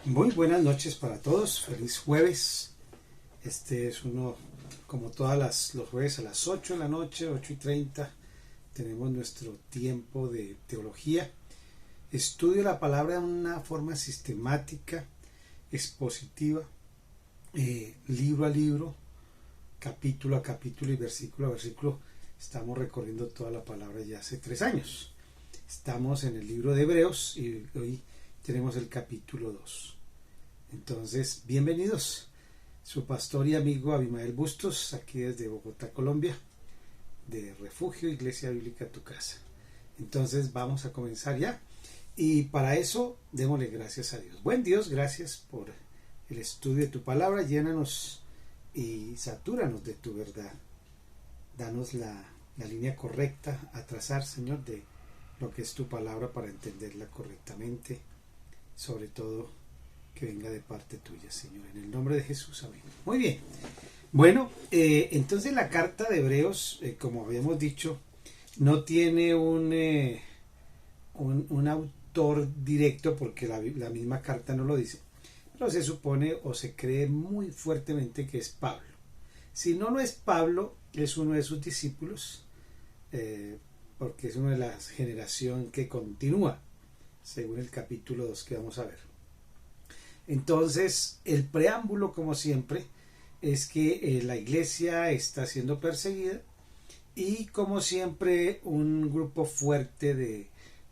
Muy buenas noches para todos, feliz jueves. Este es uno, como los jueves a las 8 de la noche, 8:30, tenemos nuestro tiempo de teología. Estudio la palabra de una forma sistemática, expositiva, libro a libro, capítulo a capítulo y versículo a versículo. Estamos recorriendo toda la palabra ya hace 3 años. Estamos en el libro de Hebreos y hoy tenemos el capítulo 2. Entonces, bienvenidos. Su pastor y amigo Abimael Bustos, aquí desde Bogotá, Colombia, de Refugio Iglesia Bíblica Tu Casa. Entonces, vamos a comenzar ya. Y para eso, démosle gracias a Dios. Buen Dios, gracias por el estudio de tu palabra. Llénanos y satúranos de tu verdad. Danos la línea correcta a trazar, Señor, de lo que es tu palabra para entenderla correctamente. Sobre todo, que venga de parte tuya, Señor. En el nombre de Jesús, amén. Muy bien. Bueno, entonces la carta de Hebreos, como habíamos dicho, no tiene un autor directo porque la misma carta no lo dice. Pero se supone o se cree muy fuertemente que es Pablo. Si no lo es Pablo, es uno de sus discípulos, porque es una de la generación que continúa, según el capítulo 2 que vamos a ver. Entonces, el preámbulo, como siempre, es que la iglesia está siendo perseguida y, como siempre, un grupo fuerte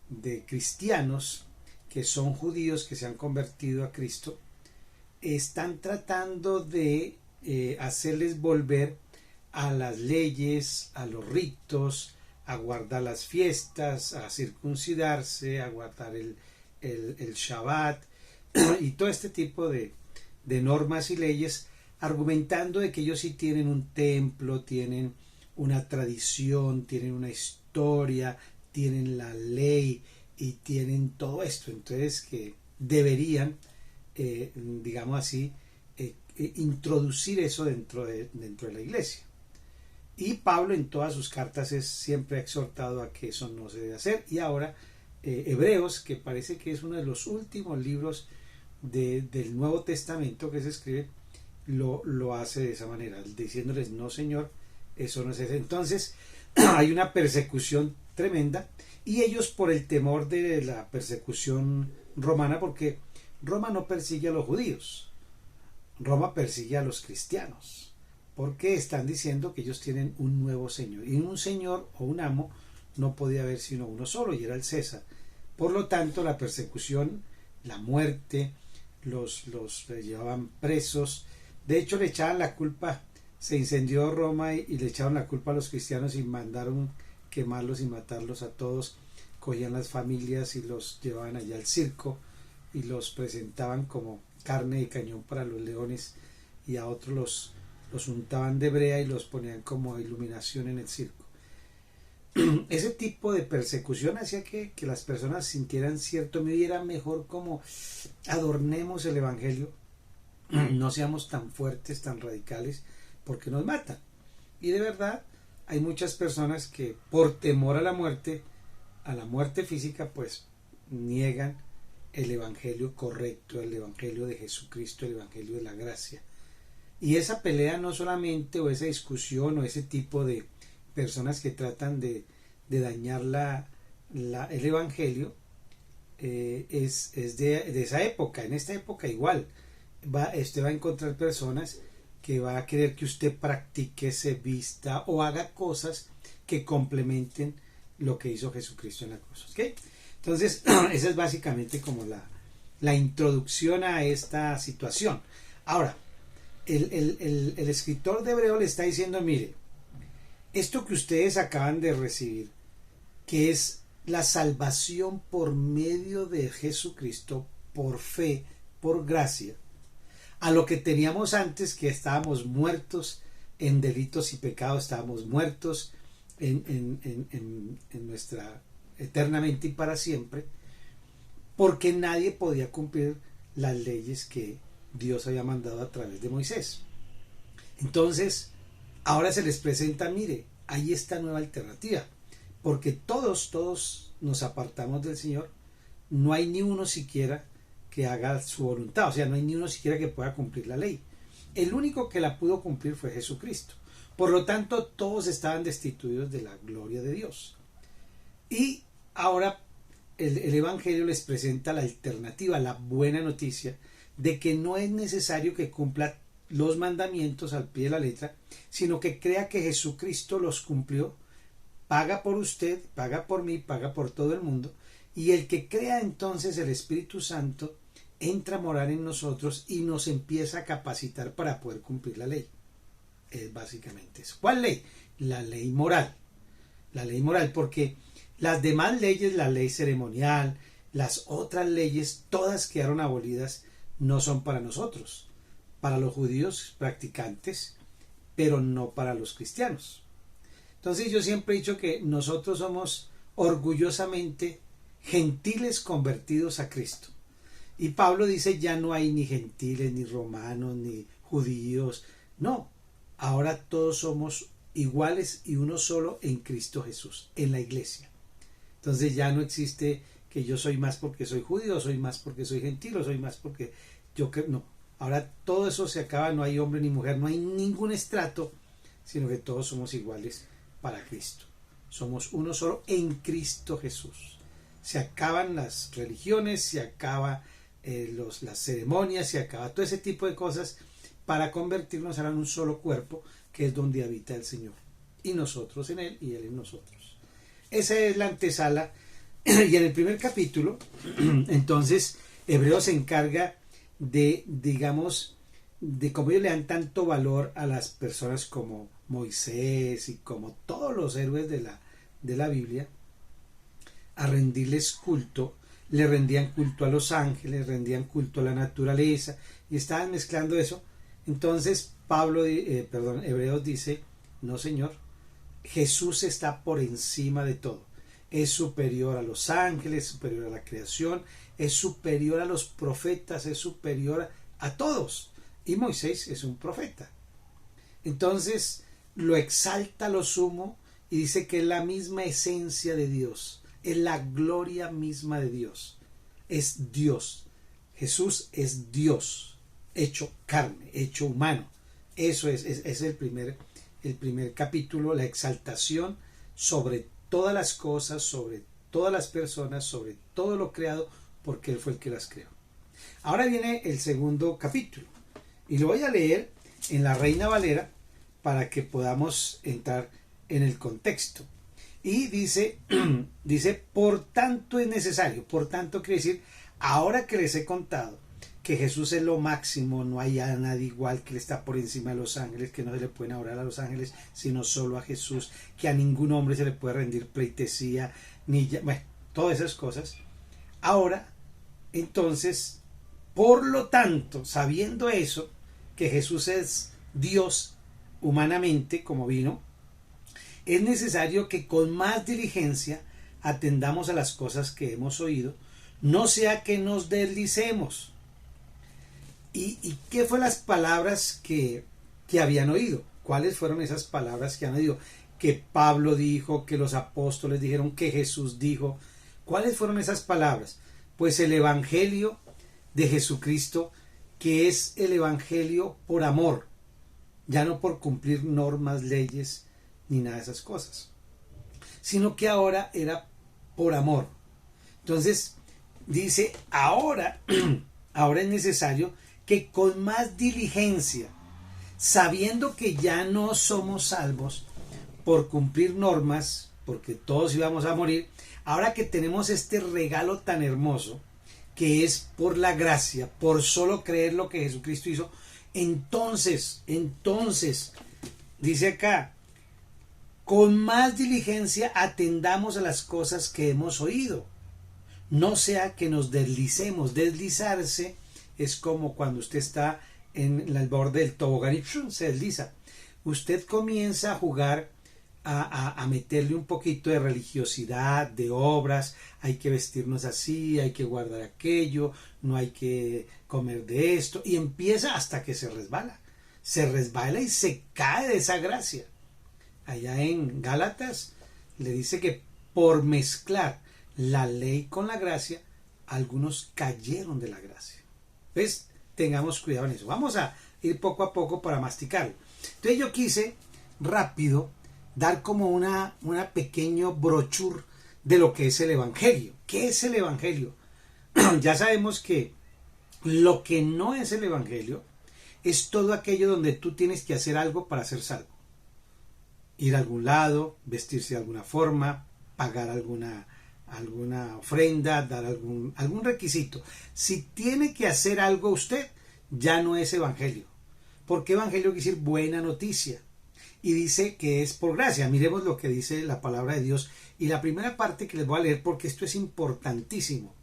de cristianos que son judíos que se han convertido a Cristo están tratando de hacerles volver a las leyes, a los ritos, a guardar las fiestas, a circuncidarse, a guardar el Shabbat y todo este tipo de normas y leyes, argumentando de que ellos sí tienen un templo, tienen una tradición, tienen una historia, tienen la ley y tienen todo esto. Entonces que deberían, digamos así, introducir eso dentro de la iglesia. Y Pablo en todas sus cartas siempre ha exhortado a que eso no se debe hacer. Y ahora Hebreos, que parece que es uno de los últimos libros del Nuevo Testamento que se escribe, lo hace de esa manera, diciéndoles: no, Señor, eso no es eso. Entonces hay una persecución tremenda, y ellos, por el temor de la persecución romana, porque Roma no persigue a los judíos, Roma persigue a los cristianos, porque están diciendo que ellos tienen un nuevo señor, y un señor o un amo no podía haber sino uno solo, y era el César. Por lo tanto, la persecución, la muerte, los llevaban presos. De hecho, le echaban la culpa, se incendió Roma y le echaron la culpa a los cristianos y mandaron quemarlos y matarlos a todos. Cogían las familias y los llevaban allá al circo y los presentaban como carne de cañón para los leones, y a otros los untaban de brea y los ponían como iluminación en el circo. Ese tipo de persecución hacía que las personas sintieran cierto miedo, y era mejor como adornemos el evangelio, no seamos tan fuertes, tan radicales, porque nos matan. Y de verdad hay muchas personas que, por temor a la muerte física, pues niegan el evangelio correcto, el evangelio de Jesucristo, el evangelio de la gracia. Y esa pelea no solamente, o esa discusión, o ese tipo de personas que tratan de dañar el evangelio, es de esa época. En esta época igual usted va a encontrar personas que va a querer que usted practique, se vista o haga cosas que complementen lo que hizo Jesucristo en la cruz. ¿Okay? Entonces, esa es básicamente como la introducción a esta situación. Ahora, el escritor de Hebreo le está diciendo: mire, esto que ustedes acaban de recibir, que es la salvación por medio de Jesucristo, por fe, por gracia, a lo que teníamos antes, que estábamos muertos en delitos y pecados, estábamos muertos en nuestra eternamente y para siempre, porque nadie podía cumplir las leyes que Dios había mandado a través de Moisés. Entonces, ahora se les presenta: mire, hay esta nueva alternativa, porque todos nos apartamos del Señor, no hay ni uno siquiera que haga su voluntad. O sea, no hay ni uno siquiera que pueda cumplir la ley. El único que la pudo cumplir fue Jesucristo. Por lo tanto, todos estaban destituidos de la gloria de Dios. Y ahora el Evangelio les presenta la alternativa, la buena noticia de que no es necesario que cumpla los mandamientos al pie de la letra, sino que crea que Jesucristo los cumplió, paga por usted, paga por mí, paga por todo el mundo, y el que crea entonces el Espíritu Santo entra a morar en nosotros y nos empieza a capacitar para poder cumplir la ley. Es básicamente eso. ¿Cuál ley? La ley moral. La ley moral, porque las demás leyes, la ley ceremonial, las otras leyes, todas quedaron abolidas, no son para nosotros, para los judíos practicantes, pero no para los cristianos. Entonces yo siempre he dicho que nosotros somos orgullosamente gentiles convertidos a Cristo. Y Pablo dice, ya no hay ni gentiles, ni romanos, ni judíos. No, ahora todos somos iguales y uno solo en Cristo Jesús, en la iglesia. Entonces ya no existe que yo soy más porque soy judío, soy más porque soy gentil, o soy más porque yo creo. No, ahora todo eso se acaba, no hay hombre ni mujer, no hay ningún estrato, sino que todos somos iguales para Cristo. Somos uno solo en Cristo Jesús. Se acaban las religiones, se acaba las ceremonias, se acaba todo ese tipo de cosas para convertirnos ahora en un solo cuerpo, que es donde habita el Señor. Y nosotros en Él y Él en nosotros. Esa es la antesala. Y en el primer capítulo, entonces, Hebreos se encarga de, digamos, de cómo ellos le dan tanto valor a las personas como Moisés y como todos los héroes de la Biblia, a rendirles culto. Le rendían culto a los ángeles, rendían culto a la naturaleza, y estaban mezclando eso. Entonces Hebreos dice, no señor, Jesús está por encima de todo, es superior a los ángeles, es superior a la creación, es superior a los profetas, es superior a todos, y Moisés es un profeta. Entonces lo exalta a lo sumo y dice que es la misma esencia de Dios, es la gloria misma de Dios, es Dios. Jesús es Dios, hecho carne, hecho humano. Eso es el primer capítulo, la exaltación sobre todas las cosas, sobre todas las personas, sobre todo lo creado, porque Él fue el que las creó. Ahora viene el segundo capítulo, y lo voy a leer en la Reina Valera para que podamos entrar en el contexto. Y dice, por tanto es necesario, por tanto quiere decir, ahora que les he contado que Jesús es lo máximo, no hay a nadie igual, que Él está por encima de los ángeles, que no se le pueden orar a los ángeles, sino solo a Jesús, que a ningún hombre se le puede rendir pleitesía, bueno, todas esas cosas. Ahora, entonces, por lo tanto, sabiendo eso, que Jesús es Dios humanamente, como vino, es necesario que con más diligencia atendamos a las cosas que hemos oído, no sea que nos deslicemos. ¿Y qué fueron las palabras que habían oído? ¿Cuáles fueron esas palabras que han oído? Que Pablo dijo, que los apóstoles dijeron, que Jesús dijo. ¿Cuáles fueron esas palabras? Pues el Evangelio de Jesucristo, que es el Evangelio por amor, ya no por cumplir normas, leyes, ni nada de esas cosas, sino que ahora era por amor. Entonces dice, ahora es necesario que con más diligencia, sabiendo que ya no somos salvos por cumplir normas, porque todos íbamos a morir, ahora que tenemos este regalo tan hermoso, que es por la gracia, por solo creer lo que Jesucristo hizo, entonces, dice acá, con más diligencia atendamos a las cosas que hemos oído, no sea que nos deslicemos. Deslizarse es como cuando usted está en el borde del tobogán y se desliza. Usted comienza a jugar, a meterle un poquito de religiosidad, de obras, hay que vestirnos así, hay que guardar aquello, no hay que comer de esto, y empieza hasta que se resbala y se cae de esa gracia. Allá en Gálatas le dice que por mezclar la ley con la gracia, algunos cayeron de la gracia. ¿Ves? Tengamos cuidado en eso. Vamos a ir poco a poco para masticarlo. Entonces yo quise rápido dar como una pequeño brochure de lo que es el Evangelio. ¿Qué es el Evangelio? Ya sabemos que lo que no es el Evangelio es todo aquello donde tú tienes que hacer algo para ser salvo. Ir a algún lado, vestirse de alguna forma, pagar alguna ofrenda, dar algún requisito. Si tiene que hacer algo usted, ya no es Evangelio. Porque Evangelio quiere decir buena noticia. Y dice que es por gracia. Miremos lo que dice la palabra de Dios. Y la primera parte que les voy a leer, porque esto es importantísimo.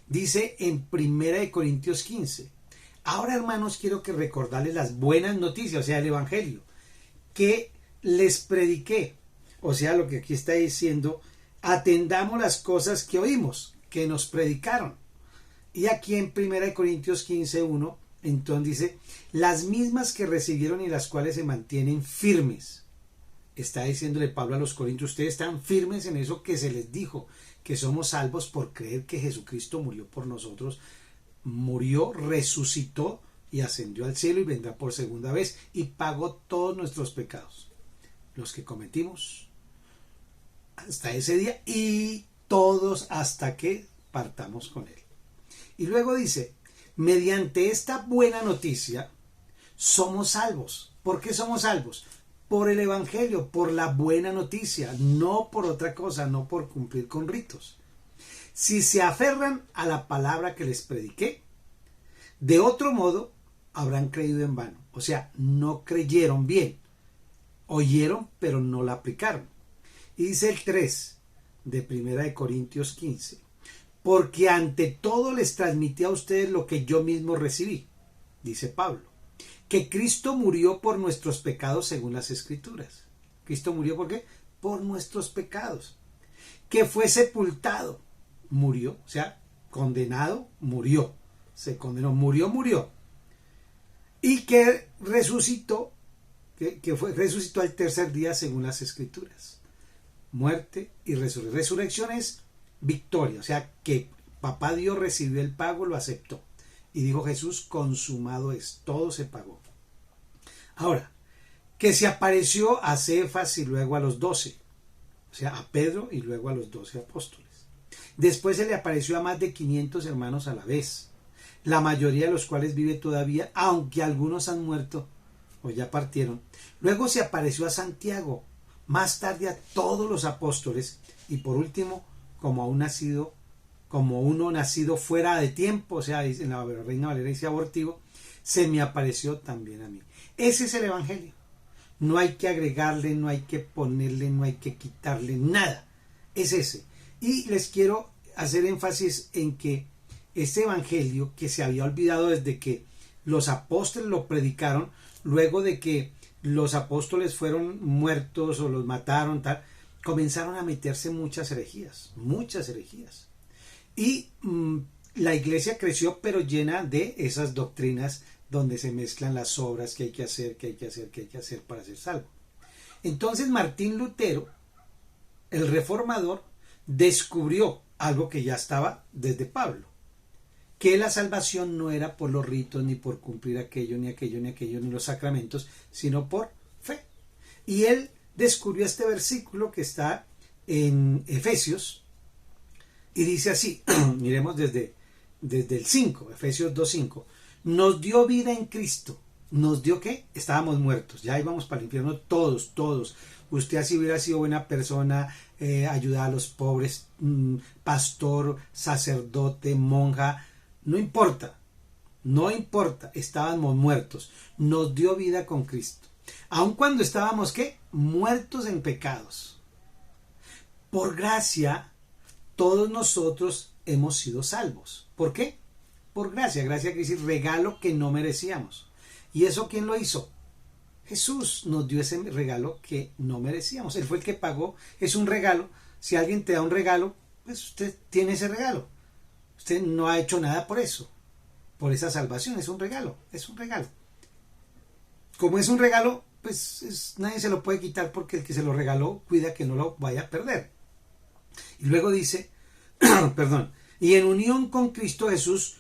Dice en 1 Corintios 15. Ahora, hermanos, quiero que recordarles las buenas noticias, o sea, el Evangelio, que les prediqué. O sea, lo que aquí está diciendo, atendamos las cosas que oímos, que nos predicaron. Y aquí en 1 Corintios 15, 1, entonces dice, las mismas que recibieron y las cuales se mantienen firmes. Está diciéndole Pablo a los Corintios, ustedes están firmes en eso que se les dijo, que somos salvos por creer que Jesucristo murió por nosotros, murió, resucitó y ascendió al cielo y vendrá por segunda vez y pagó todos nuestros pecados, los que cometimos hasta ese día y todos hasta que partamos con él. Y luego dice, mediante esta buena noticia somos salvos. ¿Por qué somos salvos? Por el Evangelio, por la buena noticia, no por otra cosa, no por cumplir con ritos. Si se aferran a la palabra que les prediqué, de otro modo habrán creído en vano. O sea, no creyeron bien. Oyeron, pero no la aplicaron. Y dice el 3 de 1 Corintios 15. Porque ante todo les transmití a ustedes lo que yo mismo recibí, dice Pablo. Que Cristo murió por nuestros pecados según las Escrituras. ¿Cristo murió por qué? Por nuestros pecados. Que fue sepultado. Murió, o sea, condenado, murió. Se condenó, murió. Y que resucitó, resucitó al tercer día según las Escrituras. Muerte y resurrección. Resurrección es victoria, o sea, que papá Dios recibió el pago, lo aceptó. Y dijo Jesús, consumado es, todo se pagó. Ahora, que se apareció a Cefas y luego a los 12, o sea, a Pedro y luego a los 12 apóstoles. Después se le apareció a más de 500 hermanos a la vez, la mayoría de los cuales vive todavía, aunque algunos han muerto o ya partieron. Luego se apareció a Santiago, más tarde a todos los apóstoles y por último, como uno nacido fuera de tiempo, o sea, en la Reina Valera dice abortivo, se me apareció también a mí. Ese es el Evangelio. No hay que agregarle, no hay que ponerle, no hay que quitarle nada. Es ese. Y les quiero hacer énfasis en que este Evangelio que se había olvidado desde que los apóstoles lo predicaron, luego de que los apóstoles fueron muertos o los mataron, tal, comenzaron a meterse muchas herejías. Y la iglesia creció, pero llena de esas doctrinas donde se mezclan las obras que hay que hacer para ser salvo. Entonces Martín Lutero, el reformador, descubrió algo que ya estaba desde Pablo, que la salvación no era por los ritos, ni por cumplir aquello, ni los sacramentos, sino por fe. Y él descubrió este versículo que está en Efesios, y dice así, miremos desde el 5, Efesios 2:5, nos dio vida en Cristo. ¿Nos dio qué? Estábamos muertos, ya íbamos para el infierno todos. Usted así hubiera sido buena persona, ayudar a los pobres, pastor, sacerdote, monja, no importa, estábamos muertos. Nos dio vida con Cristo. Aun cuando estábamos, ¿qué? Muertos en pecados. Por gracia, todos nosotros hemos sido salvos. ¿Por qué? Por gracia. Gracia quiere decir regalo que no merecíamos. ¿Y eso quién lo hizo? Jesús nos dio ese regalo que no merecíamos. Él fue el que pagó. Es un regalo. Si alguien te da un regalo, pues usted tiene ese regalo. Usted no ha hecho nada por eso. Por esa salvación. Es un regalo. Como es un regalo, pues nadie se lo puede quitar porque el que se lo regaló cuida que no lo vaya a perder. Y luego dice, perdón, Y en unión con Cristo Jesús,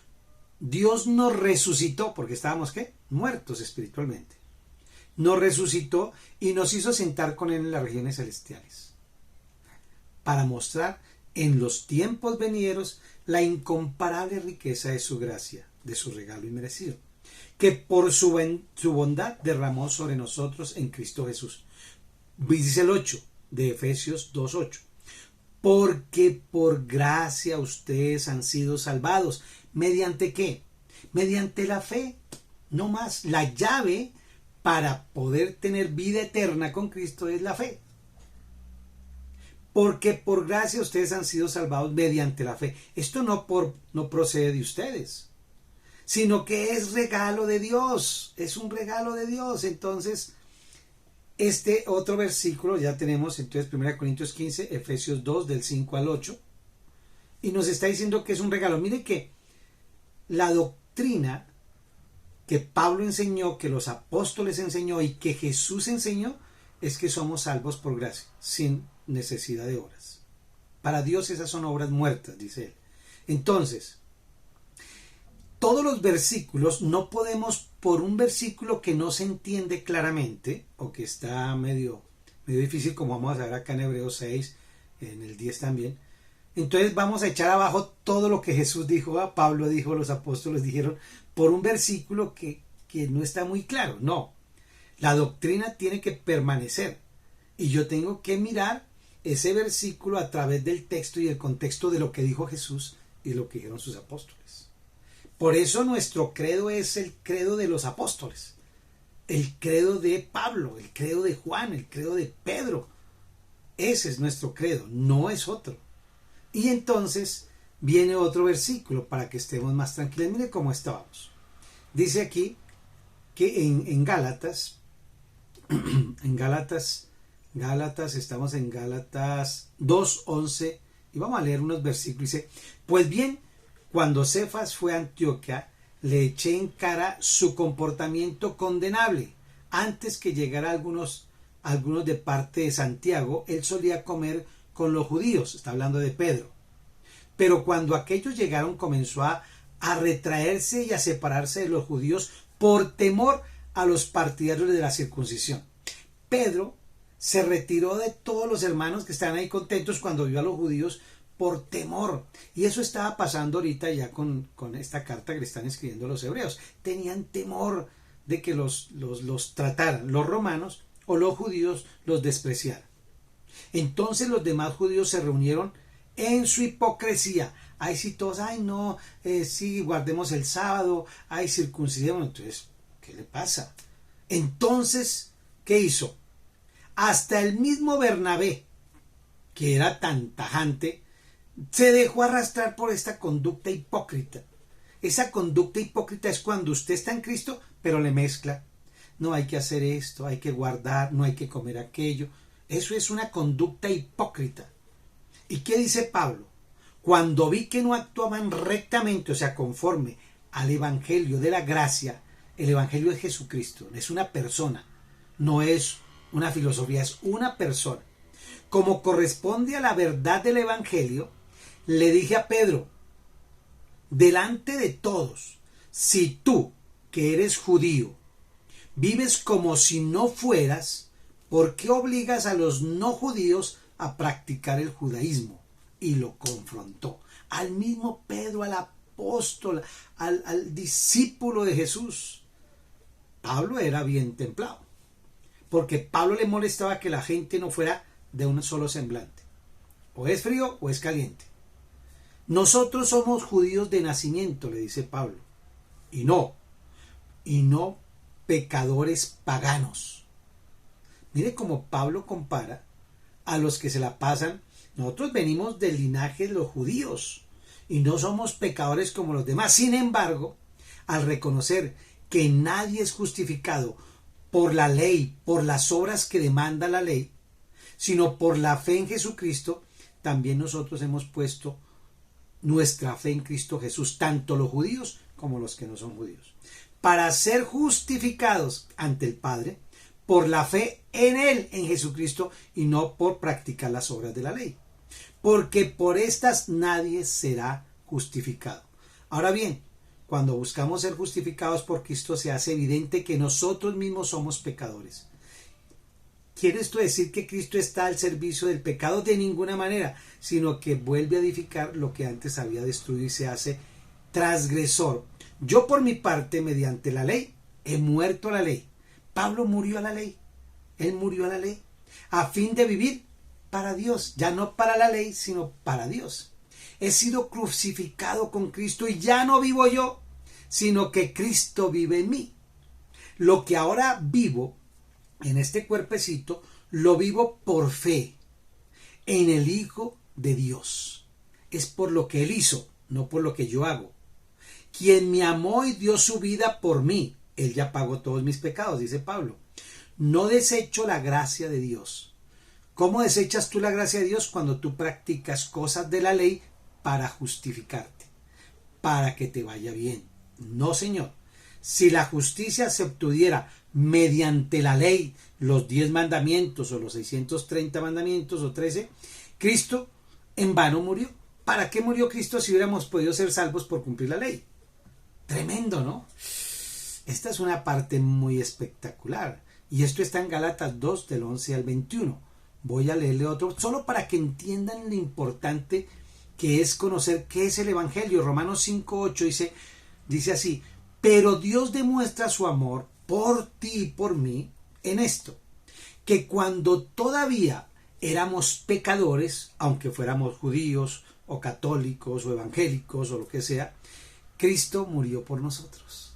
Dios nos resucitó, porque estábamos, ¿qué? Muertos espiritualmente. Nos resucitó y nos hizo sentar con Él en las regiones celestiales, para mostrar en los tiempos venideros la incomparable riqueza de su gracia, de su regalo inmerecido, que por su bondad derramó sobre nosotros en Cristo Jesús. Dice el 8 de Efesios 2:8. Porque por gracia ustedes han sido salvados. ¿Mediante qué? Mediante la fe. No más. La llave para poder tener vida eterna con Cristo es la fe. Porque por gracia ustedes han sido salvados mediante la fe. Esto no procede de ustedes, sino que es regalo de Dios. Es un regalo de Dios. Entonces, este otro versículo ya tenemos, entonces 1 Corintios 15, Efesios 2, del 5 al 8, y nos está diciendo que es un regalo. Mire que la doctrina que Pablo enseñó, que los apóstoles enseñó y que Jesús enseñó, es que somos salvos por gracia, sin necesidad de obras. Para Dios esas son obras muertas, dice él. Entonces, todos los versículos, no podemos, por un versículo que no se entiende claramente, o que está medio difícil, como vamos a ver acá en Hebreos 6, en el 10 también, entonces vamos a echar abajo todo lo que Jesús dijo, a Pablo dijo, los apóstoles dijeron, por un versículo que no está muy claro. No, la doctrina tiene que permanecer, y yo tengo que mirar ese versículo a través del texto y el contexto de lo que dijo Jesús y lo que dijeron sus apóstoles. Por eso nuestro credo es el credo de los apóstoles, el credo de Pablo, el credo de Juan, el credo de Pedro. Ese es nuestro credo, no es otro. Y entonces viene otro versículo para que estemos más tranquilos. Mire cómo estábamos. Dice aquí que en Gálatas, estamos en Gálatas 2:11, y vamos a leer unos versículos. Dice, pues bien, cuando Cefas fue a Antioquía, le eché en cara su comportamiento condenable. Antes que llegara algunos de parte de Santiago, él solía comer con los judíos. Está hablando de Pedro. Pero cuando aquellos llegaron, comenzó a retraerse y a separarse de los judíos por temor a los partidarios de la circuncisión. Pedro se retiró de todos los hermanos que estaban ahí contentos cuando vio a los judíos, por temor. Y eso estaba pasando ahorita ya con esta carta que le están escribiendo los hebreos. Tenían temor de que los trataran los romanos o los judíos los despreciaran. Entonces los demás judíos se reunieron en su hipocresía. Ay, si todos, ay no, sí, guardemos el sábado, ay, circuncidemos. Entonces, ¿qué le pasa? Entonces, ¿qué hizo? Hasta el mismo Bernabé, que era tan tajante, se dejó arrastrar por esta conducta hipócrita. Esa conducta hipócrita es cuando usted está en Cristo, pero le mezcla. No hay que hacer esto, hay que guardar, no hay que comer aquello. Eso es una conducta hipócrita. ¿Y qué dice Pablo? Cuando vi que no actuaban rectamente, o sea, conforme al Evangelio de la gracia, el Evangelio es Jesucristo, es una persona, no es una filosofía, es una persona. Como corresponde a la verdad del Evangelio, le dije a Pedro, delante de todos, si tú, que eres judío, vives como si no fueras, ¿por qué obligas a los no judíos a practicar el judaísmo? Y lo confrontó. Al mismo Pedro, al apóstol, al discípulo de Jesús. Pablo era bien templado, porque Pablo le molestaba que la gente no fuera de un solo semblante. O es frío o es caliente. Nosotros somos judíos de nacimiento, le dice Pablo, y no pecadores paganos. Mire cómo Pablo compara a los que se la pasan. Nosotros venimos del linaje de los judíos y no somos pecadores como los demás. Sin embargo, al reconocer que nadie es justificado por la ley, por las obras que demanda la ley, sino por la fe en Jesucristo, también nosotros hemos puesto nuestra fe en Cristo Jesús, tanto los judíos como los que no son judíos, para ser justificados ante el Padre por la fe en Él, en Jesucristo, y no por practicar las obras de la ley. Porque por estas nadie será justificado. Ahora bien, cuando buscamos ser justificados por Cristo se hace evidente que nosotros mismos somos pecadores. ¿Quiere esto decir que Cristo está al servicio del pecado? De ninguna manera, sino que vuelve a edificar lo que antes había destruido y se hace transgresor. Yo por mi parte, mediante la ley, he muerto a la ley. Pablo murió a la ley. Él murió a la ley a fin de vivir para Dios, ya no para la ley, sino para Dios. He sido crucificado con Cristo y ya no vivo yo, sino que Cristo vive en mí. Lo que ahora vivo en este cuerpecito, lo vivo por fe en el Hijo de Dios. Es por lo que Él hizo, no por lo que yo hago. Quien me amó y dio su vida por mí, Él ya pagó todos mis pecados, dice Pablo. No desecho la gracia de Dios. ¿Cómo desechas tú la gracia de Dios? Cuando tú practicas cosas de la ley para justificarte, para que te vaya bien. No, Señor. Si la justicia se obtuviera mediante la ley, los 10 mandamientos o los 630 mandamientos o 13, Cristo en vano murió. ¿Para qué murió Cristo si hubiéramos podido ser salvos por cumplir la ley? Tremendo, ¿no? Esta es una parte muy espectacular. Y esto está en Gálatas 2, del 11 al 21. Voy a leerle otro, solo para que entiendan lo importante que es conocer qué es el Evangelio. Romanos 5, 8 dice así: pero Dios demuestra su amor por ti y por mí en esto, que cuando todavía éramos pecadores, aunque fuéramos judíos o católicos o evangélicos o lo que sea, Cristo murió por nosotros.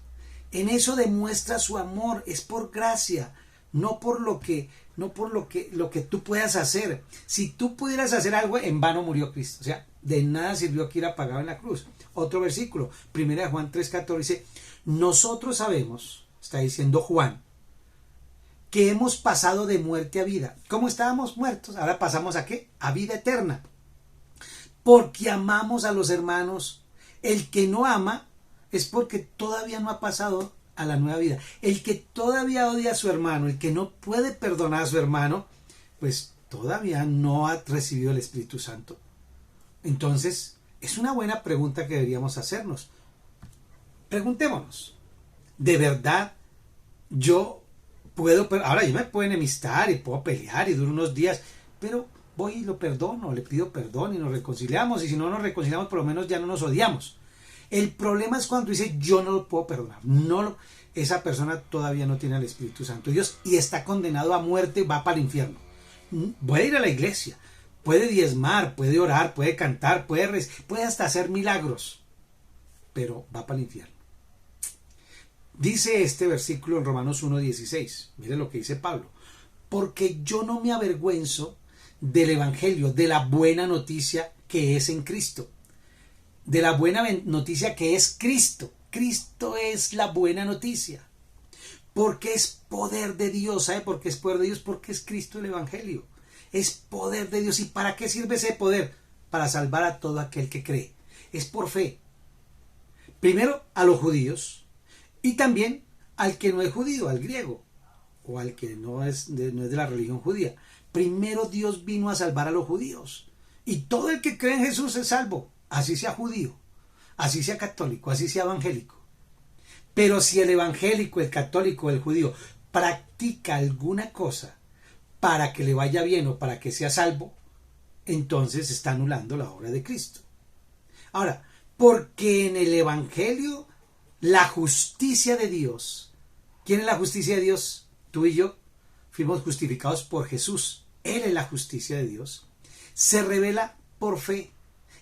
En eso demuestra su amor, es por gracia, no por lo que tú puedas hacer. Si tú pudieras hacer algo, en vano murió Cristo. O sea, de nada sirvió que ir apagado en la cruz. Otro versículo, 1 Juan 3:14 dice: nosotros sabemos, está diciendo Juan, que hemos pasado de muerte a vida. ¿Cómo estábamos muertos? Ahora pasamos ¿a qué? A vida eterna. Porque amamos a los hermanos. El que no ama es porque todavía no ha pasado a la nueva vida. El que todavía odia a su hermano, el que no puede perdonar a su hermano, pues todavía no ha recibido el Espíritu Santo. Entonces, es una buena pregunta que deberíamos hacernos. Preguntémonos, ¿de verdad yo puedo? Ahora yo me puedo enemistar y puedo pelear y duro unos días, pero voy y lo perdono, le pido perdón y nos reconciliamos, y si no nos reconciliamos por lo menos ya no nos odiamos. El problema es cuando dice yo no lo puedo perdonar, esa persona todavía no tiene el Espíritu Santo de Dios y está condenado a muerte, va para el infierno. Puede ir a la iglesia, puede diezmar, puede orar, puede cantar, puede hasta hacer milagros, pero va para el infierno. Dice este versículo en Romanos 1:16, mire lo que dice Pablo: porque yo no me avergüenzo del Evangelio, de la buena noticia que es en Cristo, de la buena noticia que es Cristo. Cristo es la buena noticia, porque es poder de Dios. ¿Sabe por qué es poder de Dios? Porque es Cristo el Evangelio, es poder de Dios. ¿Y para qué sirve ese poder? Para salvar a todo aquel que cree. Es por fe, primero a los judíos y también al que no es judío, al griego, o al que no es de la religión judía. Primero Dios vino a salvar a los judíos, y todo el que cree en Jesús es salvo, así sea judío, así sea católico, así sea evangélico. Pero si el evangélico, el católico, el judío practica alguna cosa para que le vaya bien o para que sea salvo, entonces está anulando la obra de Cristo. Ahora, porque en el evangelio la justicia de Dios, ¿quién es la justicia de Dios? Tú y yo fuimos justificados por Jesús. Él es la justicia de Dios. Se revela por fe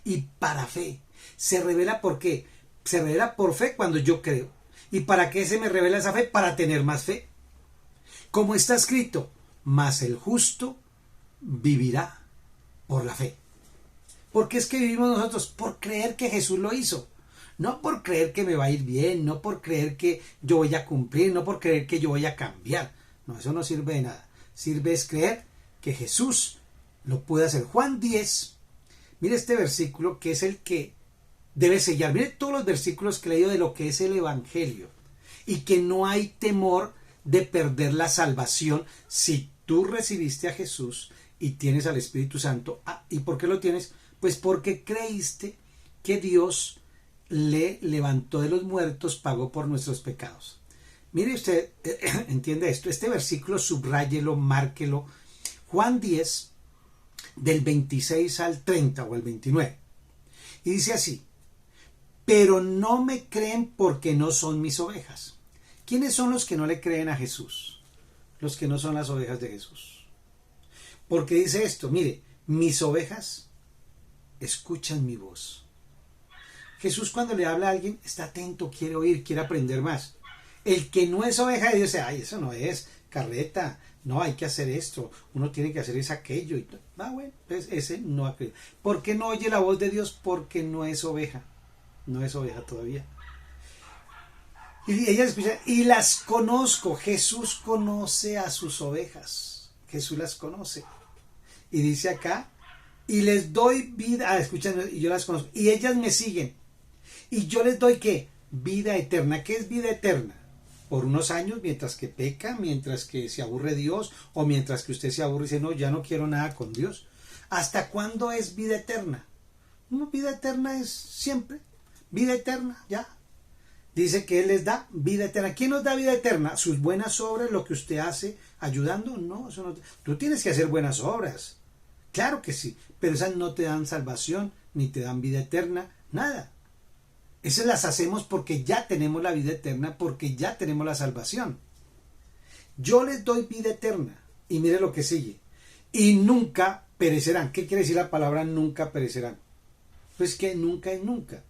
y para fe. Se revela ¿por qué? Se revela por fe cuando yo creo. ¿Y para qué se me revela esa fe? Para tener más fe. Como está escrito: mas el justo vivirá por la fe. ¿Por qué es que vivimos nosotros? Por creer que Jesús lo hizo. No por creer que me va a ir bien, no por creer que yo voy a cumplir, no por creer que yo voy a cambiar. No, eso no sirve de nada. Sirve es creer que Jesús lo puede hacer. Juan 10, mire este versículo que es el que debe sellar. Mire todos los versículos que he leído de lo que es el Evangelio. Y que no hay temor de perder la salvación si tú recibiste a Jesús y tienes al Espíritu Santo. ¿Y por qué lo tienes? Pues porque creíste que Dios le levantó de los muertos, pagó por nuestros pecados. Mire usted, entiende esto, este versículo subráyelo, márquelo. Juan 10, del 26 al 30 o el 29. Y dice así: pero no me creen porque no son mis ovejas. ¿Quiénes son los que no le creen a Jesús? Los que no son las ovejas de Jesús. Porque dice esto, mire, mis ovejas escuchan mi voz. Jesús, cuando le habla a alguien, está atento, quiere oír, quiere aprender más. El que no es oveja de Dios dice, ay, eso no es carreta, no, hay que hacer esto, uno tiene que hacer es aquello. Bueno, pues ese no ha creído. ¿Por qué no oye la voz de Dios? Porque no es oveja. No es oveja todavía. Y ellas escuchan, y las conozco. Jesús conoce a sus ovejas. Jesús las conoce. Y dice acá, y les doy vida. Escuchan, y yo las conozco. Y ellas me siguen. Y yo les doy, ¿qué? Vida eterna. ¿Qué es vida eterna? Por unos años, mientras que peca, mientras que se aburre Dios, o mientras que usted se aburre y dice, no, ya no quiero nada con Dios. ¿Hasta cuándo es vida eterna? No, vida eterna es siempre. Vida eterna, ya. Dice que Él les da vida eterna. ¿Quién nos da vida eterna? Sus buenas obras, lo que usted hace ayudando. No, eso no. Tú tienes que hacer buenas obras. Claro que sí, pero esas no te dan salvación, ni te dan vida eterna, nada. Esas las hacemos porque ya tenemos la vida eterna, porque ya tenemos la salvación. Yo les doy vida eterna. Y mire lo que sigue. Y nunca perecerán. ¿Qué quiere decir la palabra nunca perecerán? Pues que nunca es nunca.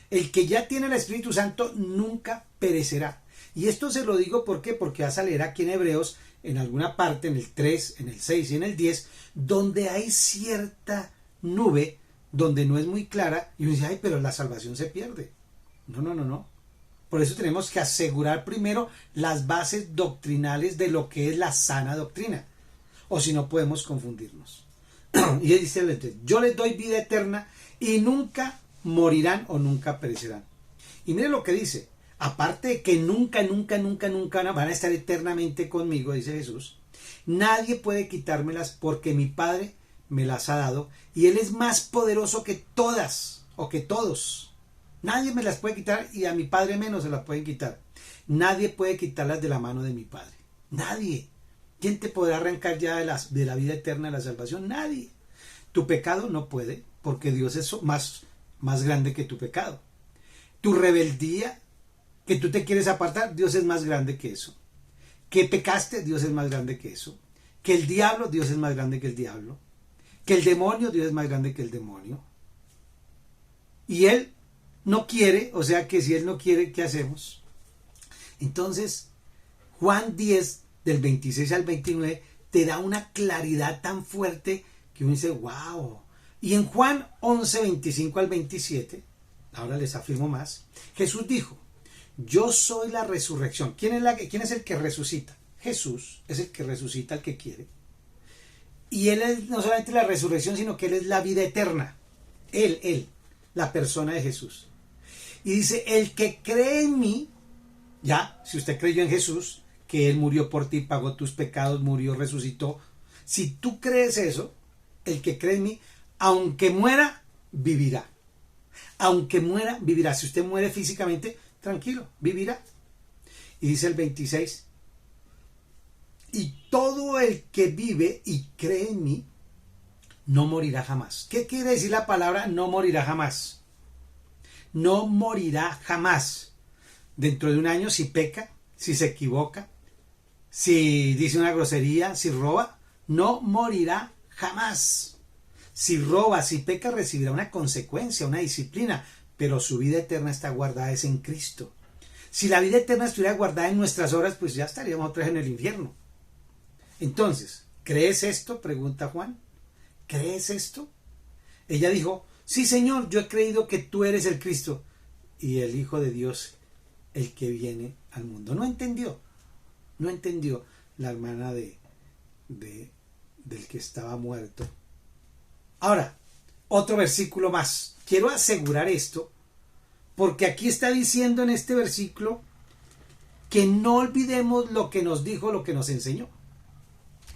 El que ya tiene el Espíritu Santo nunca perecerá. Y esto se lo digo ¿por qué? Porque vas a leer aquí en Hebreos, en alguna parte, en el 3, en el 6 y en el 10, donde hay cierta nube, donde no es muy clara, y uno dice, ay, pero la salvación se pierde. No. Por eso tenemos que asegurar primero las bases doctrinales de lo que es la sana doctrina. O si no podemos confundirnos. Y él dice, yo les doy vida eterna y nunca morirán o nunca perecerán. Y mire lo que dice, aparte de que nunca van a estar eternamente conmigo, dice Jesús, nadie puede quitármelas porque mi Padre me las ha dado y Él es más poderoso que todas o que todos. Nadie me las puede quitar y a mi Padre menos se las pueden quitar. Nadie puede quitarlas de la mano de mi Padre. Nadie. ¿Quién te podrá arrancar ya de la vida eterna, de la salvación? Nadie. Tu pecado no puede, porque Dios es más grande que tu pecado. Tu rebeldía, que tú te quieres apartar, Dios es más grande que eso. Que pecaste, Dios es más grande que eso. Que el diablo, Dios es más grande que el diablo. Que el demonio, Dios es más grande que el demonio. Y Él no quiere, o sea que si Él no quiere, ¿qué hacemos? Entonces, Juan 10, del 26 al 29, te da una claridad tan fuerte que uno dice, wow. Y en Juan 11, 25 al 27, ahora les afirmo más, Jesús dijo, yo soy la resurrección. ¿Quién es el que resucita? Jesús es el que resucita al que quiere. Y Él es no solamente la resurrección, sino que Él es la vida eterna. Él, la persona de Jesús. Y dice, el que cree en mí, ya, si usted creyó en Jesús, que Él murió por ti, pagó tus pecados, murió, resucitó. Si tú crees eso, el que cree en mí, aunque muera, vivirá. Aunque muera, vivirá. Si usted muere físicamente, tranquilo, vivirá. Y dice el 26, y todo el que vive y cree en mí, no morirá jamás. ¿Qué quiere decir la palabra no morirá jamás? No morirá jamás. Dentro de un año, si peca, si se equivoca, si dice una grosería, si roba, no morirá jamás. Si roba, si peca, recibirá una consecuencia, una disciplina, pero su vida eterna está guardada es en Cristo. Si la vida eterna estuviera guardada en nuestras obras, pues ya estaríamos otra vez en el infierno. Entonces, ¿crees esto? Pregunta Juan. ¿Crees esto? Ella dijo, sí, Señor, yo he creído que tú eres el Cristo y el Hijo de Dios, el que viene al mundo. No entendió la hermana del que estaba muerto. Ahora, otro versículo más. Quiero asegurar esto, porque aquí está diciendo en este versículo que no olvidemos lo que nos dijo, lo que nos enseñó.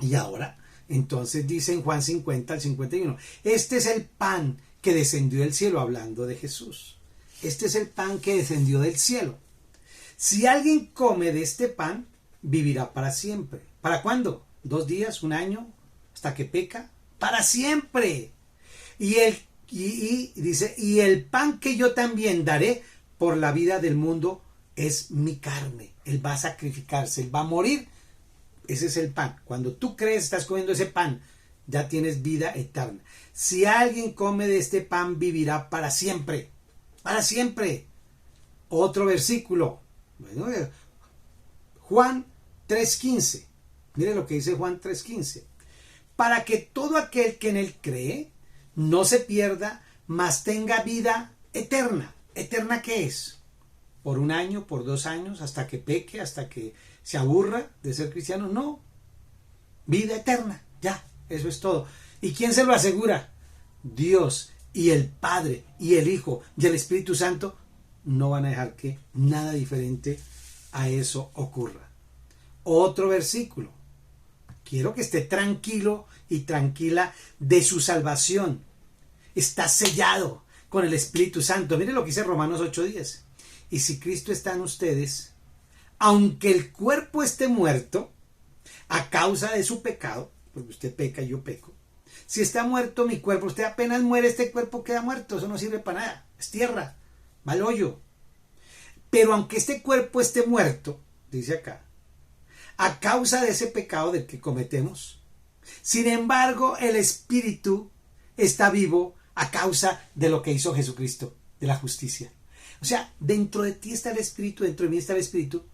Y ahora, entonces dice en Juan 50 al 51, este es el pan que descendió del cielo, hablando de Jesús. Este es el pan que descendió del cielo. Si alguien come de este pan, vivirá para siempre. ¿Para cuándo? 2 días, 1 año, hasta que peca. Para siempre. Dice, y el pan que yo también daré por la vida del mundo es mi carne. Él va a sacrificarse, él va a morir. Ese es el pan. Cuando tú crees, estás comiendo ese pan, ya tienes vida eterna. Si alguien come de este pan, vivirá para siempre. Para siempre. Otro versículo. Bueno, Juan 3:15. Mire lo que dice Juan 3:15. Para que todo aquel que en él cree no se pierda, mas tenga vida eterna. ¿Eterna qué es? ¿Por 1 año, por 2 años, hasta que peque, hasta que se aburra de ser cristiano? No. Vida eterna. Ya, eso es todo. ¿Y quién se lo asegura? Dios y el Padre y el Hijo y el Espíritu Santo no van a dejar que nada diferente a eso ocurra. Otro versículo. Quiero que esté tranquilo y tranquila de su salvación. Está sellado con el Espíritu Santo. Mire lo que dice Romanos 8:10. Y si Cristo está en ustedes, aunque el cuerpo esté muerto a causa de su pecado, porque usted peca y yo peco, si está muerto mi cuerpo, usted apenas muere, este cuerpo queda muerto, eso no sirve para nada, es tierra, va al hoyo. Pero aunque este cuerpo esté muerto, dice acá, a causa de ese pecado del que cometemos, sin embargo el espíritu está vivo a causa de lo que hizo Jesucristo, de la justicia. O sea, dentro de ti está el espíritu, dentro de mí está el espíritu.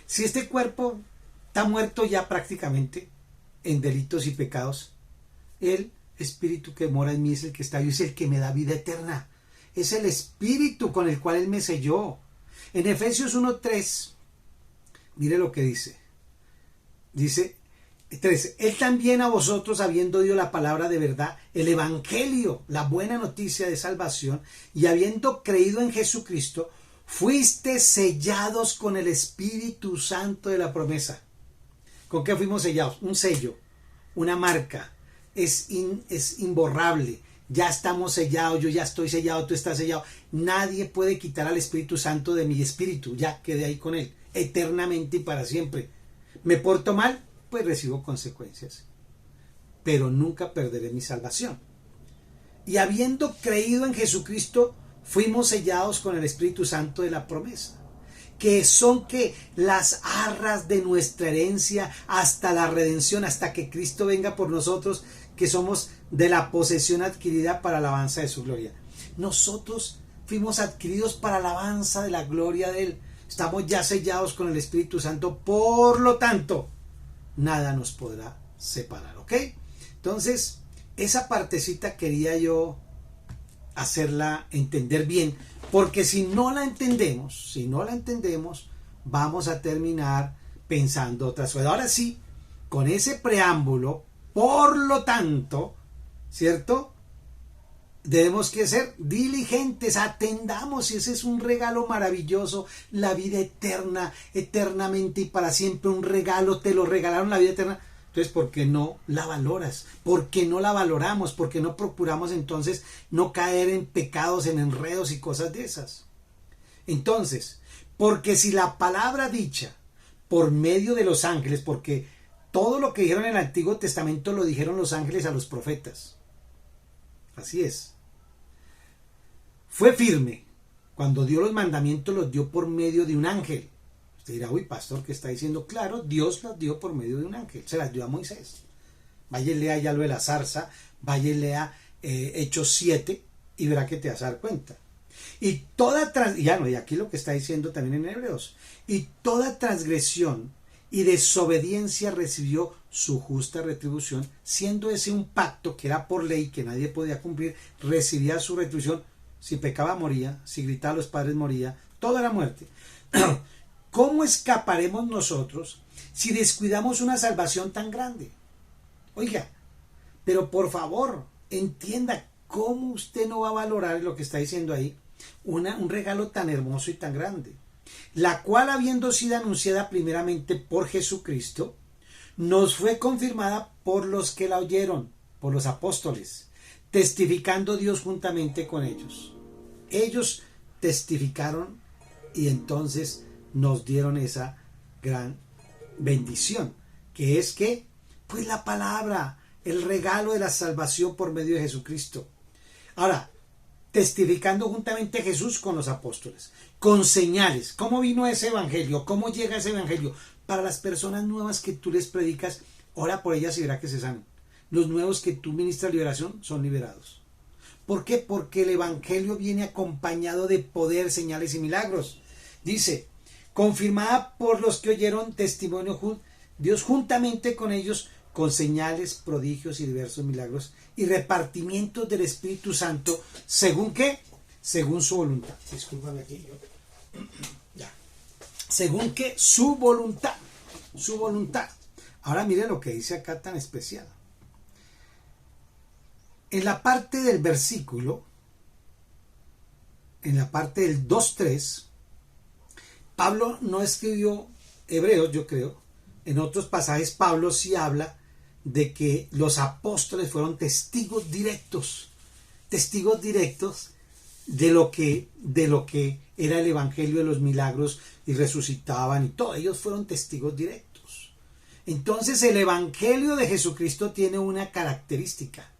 Si este cuerpo está muerto ya prácticamente en delitos y pecados, el espíritu que mora en mí es el que está vivo, es el que me da vida eterna. Es el espíritu con el cual él me selló. En Efesios 1:3, mire lo que dice. Dice 3, él también a vosotros, habiendo oído la palabra de verdad, el evangelio, la buena noticia de salvación, y habiendo creído en Jesucristo, fuiste sellados con el Espíritu Santo de la promesa. ¿Con qué fuimos sellados? Un sello, una marca, es imborrable. Ya estamos sellados, yo ya estoy sellado, tú estás sellado. Nadie puede quitar al Espíritu Santo de mi espíritu, ya quedé ahí con él, eternamente y para siempre. ¿Me porto mal? Pues recibo consecuencias, pero nunca perderé mi salvación. Y habiendo creído en Jesucristo, fuimos sellados con el Espíritu Santo de la promesa, que son que las arras de nuestra herencia hasta la redención, hasta que Cristo venga por nosotros, que somos de la posesión adquirida para alabanza de su gloria. Nosotros fuimos adquiridos para alabanza de la gloria de Él. Estamos ya sellados con el Espíritu Santo, por lo tanto, nada nos podrá separar, ¿ok? Entonces, esa partecita quería yo hacerla entender bien, porque si no la entendemos, vamos a terminar pensando otras cosas. Ahora sí, con ese preámbulo, por lo tanto, ¿cierto? Debemos que ser diligentes, atendamos, y ese es un regalo maravilloso, la vida eterna, eternamente y para siempre, un regalo, te lo regalaron la vida eterna. Entonces, ¿por qué no la valoras? ¿Por qué no la valoramos? ¿Por qué no procuramos entonces no caer en pecados, en enredos y cosas de esas? Entonces, porque si la palabra dicha por medio de los ángeles, porque todo lo que dijeron en el Antiguo Testamento lo dijeron los ángeles a los profetas. Así es. Fue firme. Cuando dio los mandamientos, los dio por medio de un ángel. Usted dirá, uy, pastor, ¿qué está diciendo? Claro, Dios las dio por medio de un ángel. Se las dio a Moisés. Vaya y lea ya lo de la zarza, vaya y lea Hechos 7 y verá que te vas a dar cuenta. Y aquí lo que está diciendo también en Hebreos. Y toda transgresión y desobediencia recibió su justa retribución, siendo ese un pacto que era por ley, que nadie podía cumplir, recibía su retribución. Si pecaba, moría, si gritaba a los padres, moría, todo era muerte. ¿Cómo escaparemos nosotros si descuidamos una salvación tan grande? Oiga, pero por favor, entienda cómo usted no va a valorar lo que está diciendo ahí, un regalo tan hermoso y tan grande, la cual, habiendo sido anunciada primeramente por Jesucristo, nos fue confirmada por los que la oyeron, por los apóstoles. testificando Dios juntamente con ellos. Ellos testificaron y entonces nos dieron esa gran bendición, que es que, pues la palabra, el regalo de la salvación por medio de Jesucristo. Ahora, testificando juntamente Jesús con los apóstoles, con señales. ¿Cómo vino ese evangelio? ¿Cómo llega ese evangelio? Para las personas nuevas que tú les predicas, ora por ellas y verá que se sanan. Los nuevos que tú ministras liberación son liberados. ¿Por qué? Porque el evangelio viene acompañado de poder, señales y milagros. Dice, confirmada por los que oyeron testimonio, Dios juntamente con ellos, con señales, prodigios y diversos milagros y repartimientos del Espíritu Santo, ¿según qué? Según su voluntad. Discúlpame aquí. Ya. Según que su voluntad. Su voluntad. Ahora mire lo que dice acá tan especial. En la parte del versículo, en la parte del 2.3, Pablo no escribió Hebreos, yo creo. En otros pasajes Pablo sí habla de que los apóstoles fueron testigos directos de lo que era el evangelio de los milagros y resucitaban y todo. Ellos fueron testigos directos. Entonces el evangelio de Jesucristo tiene una característica.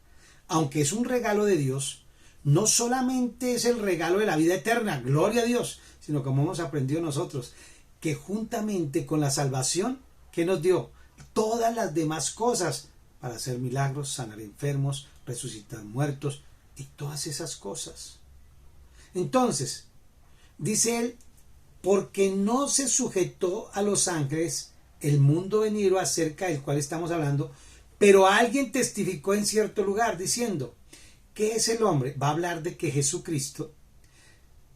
Aunque es un regalo de Dios, no solamente es el regalo de la vida eterna, gloria a Dios, sino como hemos aprendido nosotros, que juntamente con la salvación, ¿qué nos dio? Todas las demás cosas para hacer milagros, sanar enfermos, resucitar muertos y todas esas cosas. Entonces, dice él, porque no se sujetó a los ángeles el mundo venidero acerca del cual estamos hablando, pero alguien testificó en cierto lugar diciendo, ¿qué es el hombre? Va a hablar de que Jesucristo,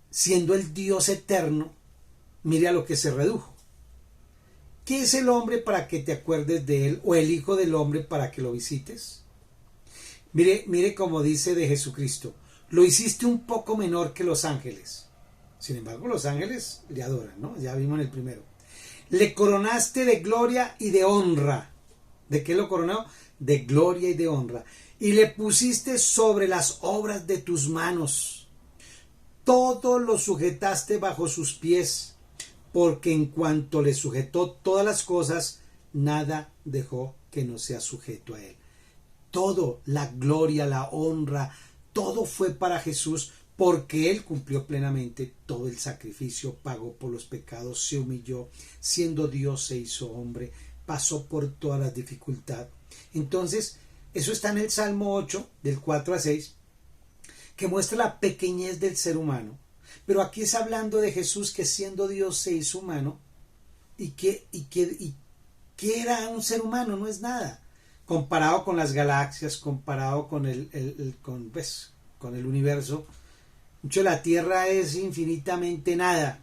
siendo el Dios eterno, mire a lo que se redujo. ¿Qué es el hombre para que te acuerdes de él? ¿O el hijo del hombre para que lo visites? Mire cómo dice de Jesucristo. Lo hiciste un poco menor que los ángeles. Sin embargo, los ángeles le adoran, ¿no? Ya vimos en el primero. Le coronaste de gloria y de honra. ¿De qué lo coronó? De gloria y de honra. Y le pusiste sobre las obras de tus manos. Todo lo sujetaste bajo sus pies, porque en cuanto le sujetó todas las cosas, nada dejó que no sea sujeto a él. Todo, la gloria, la honra, todo fue para Jesús, porque él cumplió plenamente todo el sacrificio, pagó por los pecados, se humilló, siendo Dios se hizo hombre, pasó por todas las dificultades. Entonces, eso está en el Salmo 8, del 4 a 6, que muestra la pequeñez del ser humano. Pero aquí es hablando de Jesús que siendo Dios se hizo humano y que era un ser humano, no es nada. Comparado con las galaxias, comparado con con el universo, mucho la Tierra es infinitamente nada.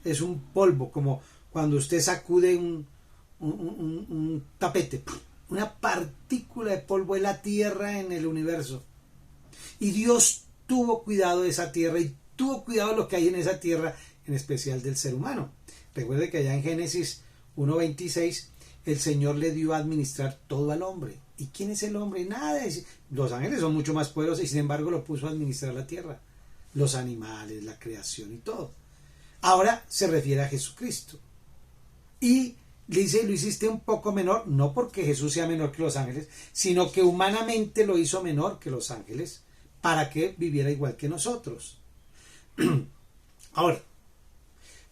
Es un polvo, como cuando usted sacude un tapete, una partícula de polvo es la Tierra en el universo. Y Dios tuvo cuidado de esa Tierra y tuvo cuidado de lo que hay en esa Tierra, en especial del ser humano. Recuerde que allá en Génesis 1:26 el Señor le dio a administrar todo al hombre. ¿Y quién es el hombre? Nada. Los ángeles son mucho más poderosos y sin embargo lo puso a administrar la tierra. Los animales, la creación y todo. Ahora se refiere a Jesucristo. Y le dice, lo hiciste un poco menor, no porque Jesús sea menor que los ángeles, sino que humanamente lo hizo menor que los ángeles para que viviera igual que nosotros. Ahora,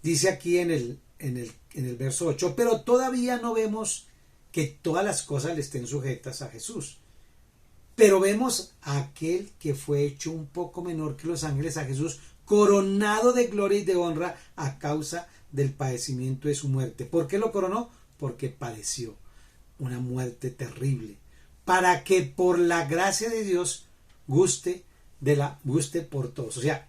dice aquí en el verso 8, pero todavía no vemos que todas las cosas le estén sujetas a Jesús. Pero vemos a aquel que fue hecho un poco menor que los ángeles, a Jesús, coronado de gloria y de honra a causa del padecimiento de su muerte. ¿Por qué lo coronó? Porque padeció una muerte terrible, para que por la gracia de Dios guste por todos. O sea,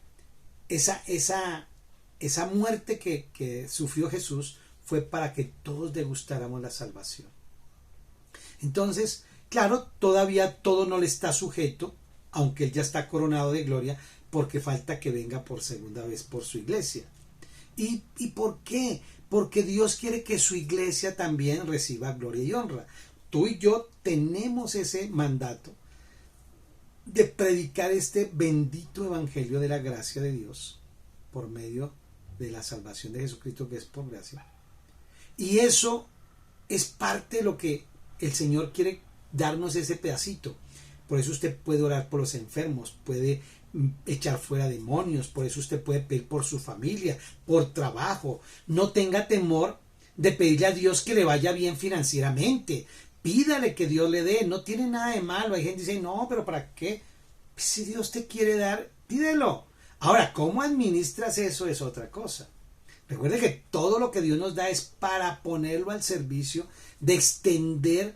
esa muerte que sufrió Jesús fue para que todos degustáramos la salvación. Entonces, claro, todavía todo no le está sujeto, aunque él ya está coronado de gloria, porque falta que venga por segunda vez por su iglesia. ¿Y por qué? Porque Dios quiere que su iglesia también reciba gloria y honra. Tú y yo tenemos ese mandato de predicar este bendito evangelio de la gracia de Dios por medio de la salvación de Jesucristo, que es por gracia. Y eso es parte de lo que el Señor quiere darnos, ese pedacito. Por eso usted puede orar por los enfermos, puede echar fuera demonios, por eso usted puede pedir por su familia, por trabajo. No tenga temor de pedirle a Dios que le vaya bien financieramente. Pídale que Dios le dé, no tiene nada de malo. Hay gente que dice, no, pero ¿para qué? Si Dios te quiere dar, pídelo. Ahora, ¿cómo administras eso? Es otra cosa. Recuerde que todo lo que Dios nos da es para ponerlo al servicio de extender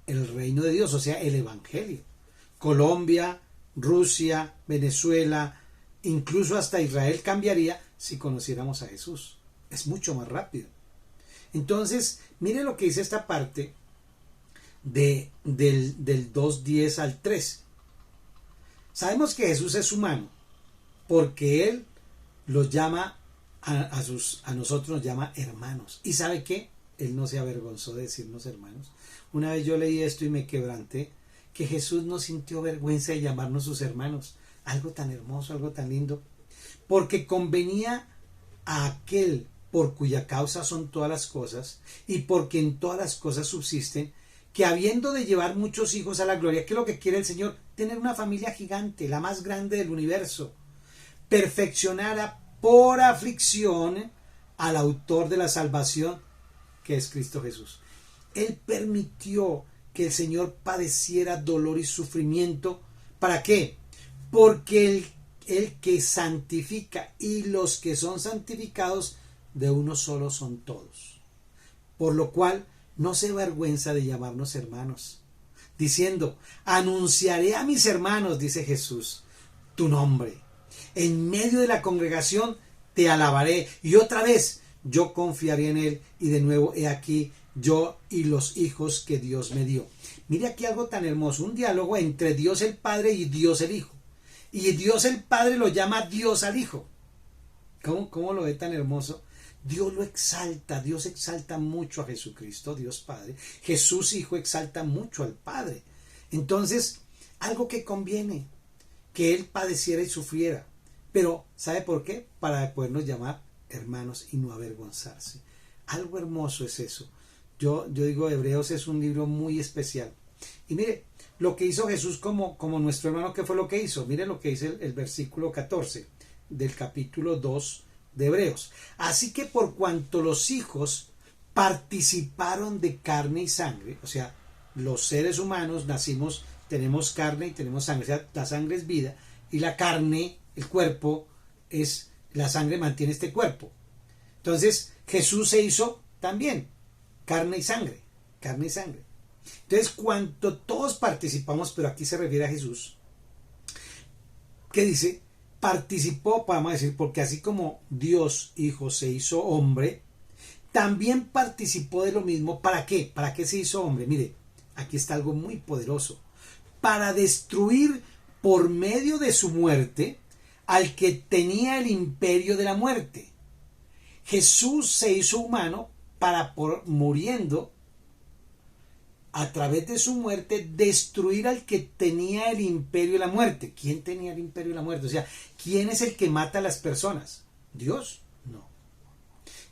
el reino de Dios, o sea, el evangelio. Colombia, Rusia, Venezuela, incluso hasta Israel cambiaría si conociéramos a Jesús. Es mucho más rápido. Entonces, mire lo que dice esta parte del 2:10 al 13. Sabemos que Jesús es humano, porque Él los llama a nosotros, nos llama hermanos. ¿Y sabe qué? Él no se avergonzó de decirnos hermanos. Una vez yo leí esto y me quebranté, que Jesús no sintió vergüenza de llamarnos sus hermanos. Algo tan hermoso, algo tan lindo. Porque convenía a aquel por cuya causa son todas las cosas, y porque en todas las cosas subsisten, que habiendo de llevar muchos hijos a la gloria, ¿qué es lo que quiere el Señor? Tener una familia gigante, la más grande del universo, perfeccionara por aflicción al autor de la salvación, que es Cristo Jesús. Él permitió que el Señor padeciera dolor y sufrimiento. ¿Para qué? Porque el que santifica y los que son santificados de uno solo son todos. Por lo cual no se avergüenza de llamarnos hermanos, diciendo, anunciaré a mis hermanos, dice Jesús, tu nombre. En medio de la congregación te alabaré. Y otra vez yo confiaré en él. Y de nuevo, he aquí yo y los hijos que Dios me dio. Mire aquí algo tan hermoso, un diálogo entre Dios el Padre y Dios el Hijo. Y Dios el Padre lo llama Dios al Hijo. ¿Cómo lo ve tan hermoso? Dios lo exalta, Dios exalta mucho a Jesucristo, Dios Padre. Jesús Hijo exalta mucho al Padre. Entonces, algo que conviene, que Él padeciera y sufriera. Pero, ¿sabe por qué? Para podernos llamar hermanos y no avergonzarse. Algo hermoso es eso. Yo digo, Hebreos es un libro muy especial. Y mire, lo que hizo Jesús como nuestro hermano, ¿qué fue lo que hizo? Mire lo que dice el versículo 14 del capítulo 2 de Hebreos. Así que por cuanto los hijos participaron de carne y sangre, o sea, los seres humanos nacimos, tenemos carne y tenemos sangre, o sea, la sangre es vida y la carne, el cuerpo, la sangre mantiene este cuerpo. Entonces Jesús se hizo también carne y sangre, carne y sangre. Entonces, cuanto todos participamos, pero aquí se refiere a Jesús, que dice, participó, podemos decir, porque así como Dios Hijo se hizo hombre, también participó de lo mismo. ¿Para qué? ¿Para qué se hizo hombre? Mire, aquí está algo muy poderoso. Para destruir por medio de su muerte al que tenía el imperio de la muerte. Jesús se hizo humano para, muriendo, a través de su muerte, destruir al que tenía el imperio de la muerte. ¿Quién tenía el imperio de la muerte? O sea, ¿quién es el que mata a las personas? ¿Dios? No.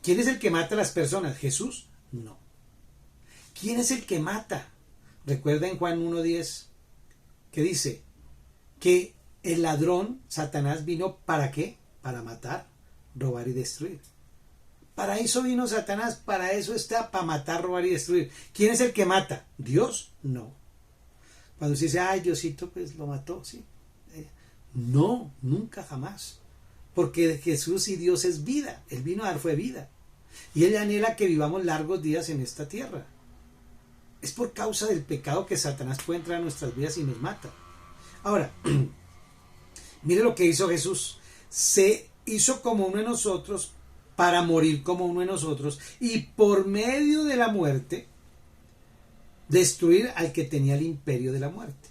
¿Quién es el que mata a las personas? ¿Jesús? No. ¿Quién es el que mata? Recuerda en Juan 1:10 que dice que el ladrón, Satanás, vino ¿para qué? Para matar, robar y destruir. Para eso vino Satanás, para eso está, para matar, robar y destruir. ¿Quién es el que mata? ¿Dios? No. Cuando se dice, ay, Diosito, pues lo mató, sí. No, nunca, jamás. Porque Jesús y Dios es vida. Él vino a dar fue vida. Y Él anhela que vivamos largos días en esta tierra. Es por causa del pecado que Satanás puede entrar a nuestras vidas y nos mata. Ahora, mire lo que hizo Jesús. Se hizo como uno de nosotros, para morir como uno de nosotros, y por medio de la muerte destruir al que tenía el imperio de la muerte.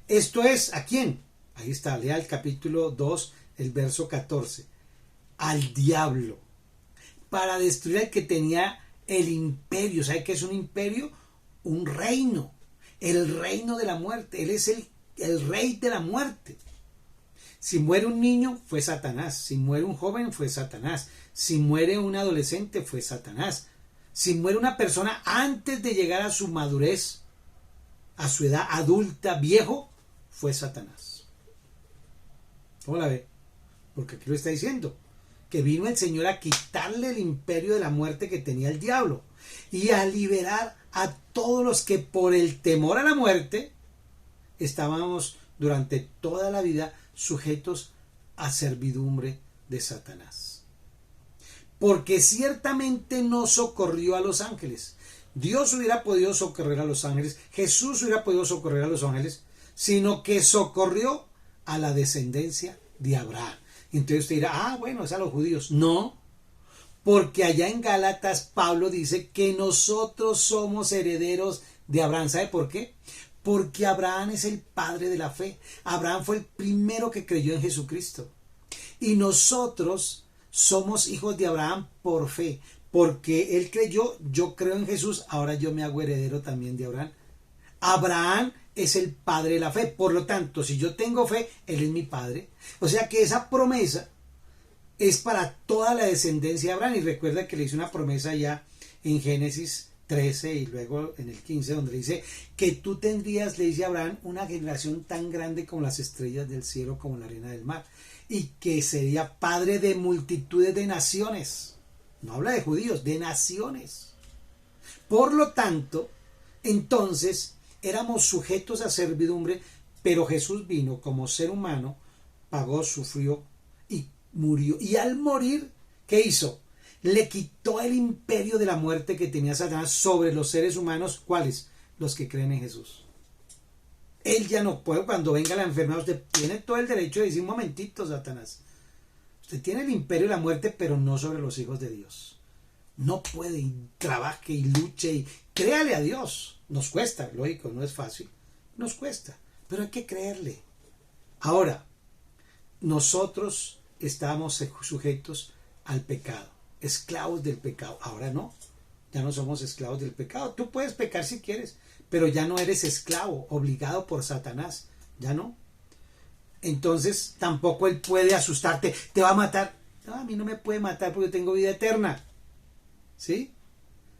Esto es, ¿a quién? Ahí está, lea el capítulo 2, el verso 14. Al diablo, para destruir al que tenía el imperio. ¿Sabe qué es un imperio? Un reino, el reino de la muerte. Él es el el rey de la muerte. Si muere un niño, fue Satanás. Si muere un joven, fue Satanás. Si muere un adolescente, fue Satanás. Si muere una persona antes de llegar a su madurez, a su edad adulta, viejo, fue Satanás. ¿Cómo la ve? Porque aquí lo está diciendo, que vino el Señor a quitarle el imperio de la muerte que tenía el diablo y a liberar a todos los que por el temor a la muerte estábamos durante toda la vida sujetos a servidumbre de Satanás. Porque ciertamente no socorrió a los ángeles. Dios hubiera podido socorrer a los ángeles, Jesús hubiera podido socorrer a los ángeles, sino que socorrió a la descendencia de Abraham. Entonces usted dirá, bueno, es a los judíos. No, porque allá en Gálatas Pablo dice que nosotros somos herederos de Abraham. ¿Sabe por qué? Porque Abraham es el padre de la fe. Abraham fue el primero que creyó en Jesucristo. Y nosotros somos hijos de Abraham por fe. Porque él creyó, yo creo en Jesús, ahora yo me hago heredero también de Abraham. Abraham es el padre de la fe. Por lo tanto, si yo tengo fe, él es mi padre. O sea que esa promesa es para toda la descendencia de Abraham. Y recuerda que le hice una promesa ya en Génesis 13 y luego en el 15, donde le dice que tú tendrías, le dice a Abraham, una generación tan grande como las estrellas del cielo, como la arena del mar, y que sería padre de multitudes de naciones. No habla de judíos, de naciones. Por lo tanto, entonces éramos sujetos a servidumbre, pero Jesús vino como ser humano, pagó, sufrió y murió. Y al morir, ¿qué hizo? Le quitó el imperio de la muerte que tenía Satanás sobre los seres humanos. ¿Cuáles? Los que creen en Jesús. Él ya no puede, cuando venga la enfermedad, usted tiene todo el derecho de decir, un momentito, Satanás, usted tiene el imperio de la muerte, pero no sobre los hijos de Dios. No puede, y trabaje y luche y créale a Dios. Nos cuesta, lógico, no es fácil, nos cuesta, pero hay que creerle. Ahora, nosotros estábamos sujetos al pecado, esclavos del pecado. Ahora no, ya no somos esclavos del pecado. Tú puedes pecar si quieres, pero ya no eres esclavo, obligado por Satanás, ya no. Entonces tampoco él puede asustarte, te va a matar. No, a mí no me puede matar porque tengo vida eterna. ¿Sí?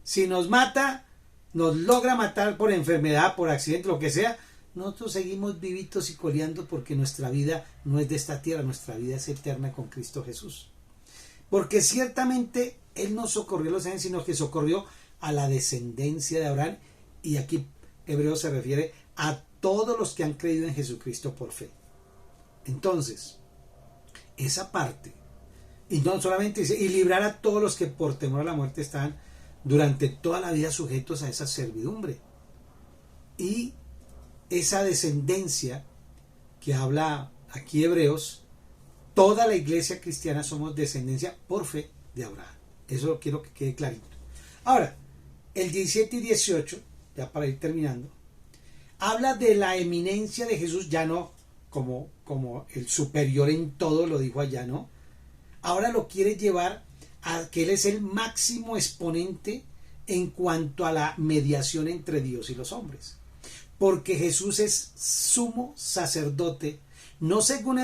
Si nos mata, nos logra matar por enfermedad, por accidente, lo que sea, nosotros seguimos vivitos y coleando porque nuestra vida no es de esta tierra, nuestra vida es eterna con Cristo Jesús. Porque ciertamente Él no socorrió a los ángeles, sino que socorrió a la descendencia de Abraham, y aquí Hebreo se refiere a todos los que han creído en Jesucristo por fe. Entonces, esa parte, y no solamente dice, y librar a todos los que por temor a la muerte estaban durante toda la vida sujetos a esa servidumbre. Y esa descendencia que habla aquí Hebreos, toda la iglesia cristiana somos descendencia por fe de Abraham. Eso quiero que quede clarito. Ahora, el 17 y 18, ya para ir terminando, habla de la eminencia de Jesús, ya no como el superior en todo, lo dijo allá, ¿no? Ahora lo quiere llevar a que Él es el máximo exponente en cuanto a la mediación entre Dios y los hombres. Porque Jesús es sumo sacerdote, no según